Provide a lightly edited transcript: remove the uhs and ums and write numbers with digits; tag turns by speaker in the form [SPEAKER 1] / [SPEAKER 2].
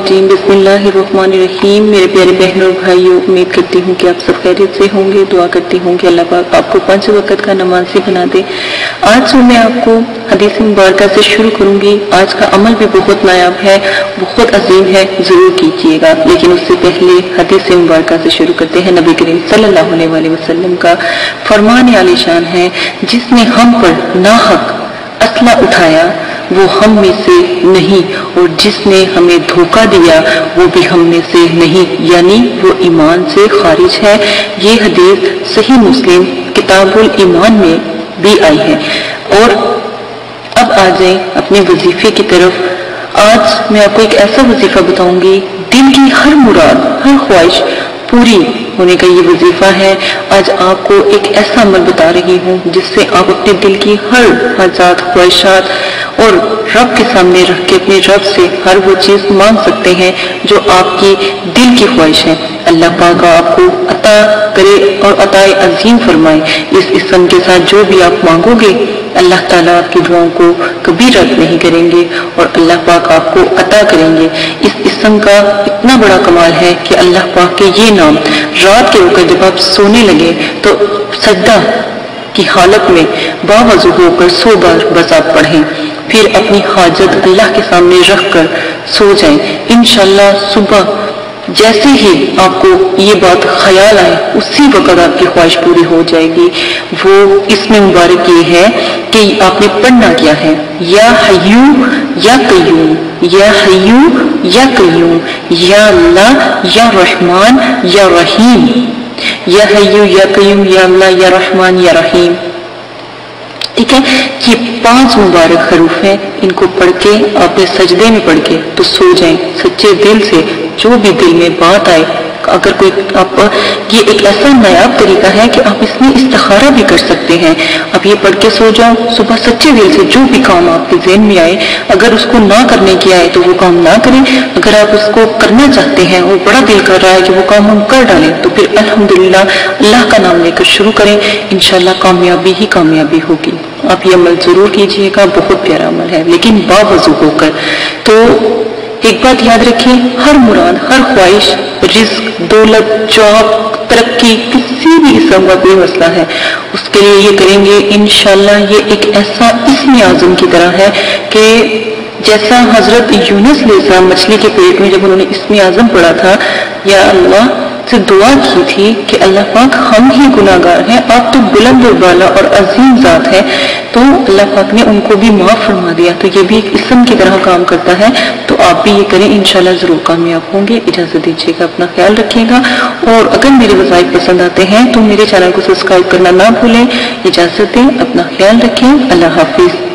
[SPEAKER 1] रजीम बिस्मिल्लाहिर्रहमानिर्रहीम। मेरे प्यारे बहनों और भाइयों, उम्मीद करती हूँ कि आप सब खैरियत से होंगे। दुआ करती हूँ कि अल्लाह पाक आपको 5 वक्त का नमाज़ी बना दे। आज जो मैं आपको हदीस मुबारक से शुरू करूँगी, आज का अमल भी बहुत नायाब है, बहुत अजीम है, ज़रूर कीजिएगा। लेकिन उससे पहले हदीस मुबारक से शुरू करते हैं। नबी करीम सल्लल्लाहु अलैहि वसल्लम का फरमान आलीशान है, जिसने हम पर नाहक असला उठाया वो हम में से नहीं, और जिसने हमें धोखा दिया वो भी हम में से नहीं, यानी वो ईमान से खारिज है। ये हदीस सही मुस्लिम किताबुल ईमान में भी आई है। और अब आ जाए अपने वजीफे की तरफ। आज मैं आपको एक ऐसा वजीफा बताऊंगी, दिल की हर मुराद, हर ख्वाहिश पूरी होने का ये वजीफा है। आज आपको एक ऐसा अमल बता रही हूँ जिससे आप अपने दिल की हर हाजात, ख्वाहिशात और रब के सामने रख के अपने रब से हर वो चीज़ मांग सकते हैं जो आपकी दिल की ख्वाहिश है। अल्लाह पाक आपको अता करे और अताए अजीम फरमाए। इस इस्म के साथ जो भी आप मांगोगे, अल्लाह ताला आपकी दुआओं को कभी रद्द नहीं करेंगे और अल्लाह पाक आपको अता करेंगे। इस इस्म का इतना बड़ा कमाल है कि अल्लाह पाक के ये नाम रात के वक्त जब आप सोने लगे तो सजदा की हालत में बावजू होकर 100 बार बस आप पढ़ें, फिर अपनी हाजत अल्लाह के सामने रख कर सो जाएं। इंशाअल्लाह सुबह जैसे ही आपको ये बात ख्याल आए, उसी वक्त आपकी ख्वाहिश पूरी हो जाएगी। वो इसमें मुबारक ये है कि आपने पढ़ना क्या है, या हय्यू या कय्यूम, या हय्यू या कय्यूम, या अल्लाह या रहमान या रहीम, या हय्यू या कय्यूम, या अल्लाह या रहमान या रहीम। ठीक है, ये 5 मुबारक हरूफ हैं। इनको पढ़ के आपने सजदे में पढ़ के तो सो जाएं सच्चे दिल से। जो भी दिल में बात आए, अगर कोई आप, ये एक ऐसा नायाब तरीका है कि आप इसमें इस्तिखारा भी कर सकते हैं। आप ये पढ़ के सो जाओ, सुबह सच्चे दिल से जो भी काम आपके ज़हन में आए, अगर उसको ना करने की आए तो वो काम ना करें। अगर आप उसको करना चाहते हैं और बड़ा दिल कर रहा है कि वो काम हम कर डालें, तो फिर अल्हम्दुलिल्लाह अल्लाह का नाम लेकर शुरू करें। इंशाअल्लाह कामयाबी ही कामयाबी होगी। आप ये अमल जरूर कीजिएगा, बहुत प्यारा अमल है, लेकिन बावजू होकर। तो एक बात याद रखिए, हर मुराद, हर ख्वाहिश, रिज्क, दौलत, जॉब, तरक्की, किसी भी किस्म का कोई मसला है, उसके लिए ये करेंगे इंशाअल्लाह। ये एक ऐसा इस्म आज़म की तरह है कि जैसा हजरत यूनुस अलैहिस्सलाम मछली के पेट में जब उन्होंने इस्म आज़म पढ़ा था, या अल्लाह से दुआ की थी कि अल्लाह पाक हम ही गुनाहगार हैं, आप तो बुलंद और बाला और अजीम ज़ात है, तो अल्लाह पाक ने उनको भी माफ़ फरमा दिया। तो ये भी एक इस्म की तरह काम करता है। तो आप भी ये करें, इंशाल्लाह ज़रूर कामयाब होंगे। इजाज़त दीजिएगा, अपना ख्याल रखिएगा। और अगर मेरे वज़ाइफ पसंद आते हैं तो मेरे चैनल को सब्सक्राइब करना ना भूलें। इजाज़त दें, अपना ख्याल रखें। अल्लाह हाफिज़।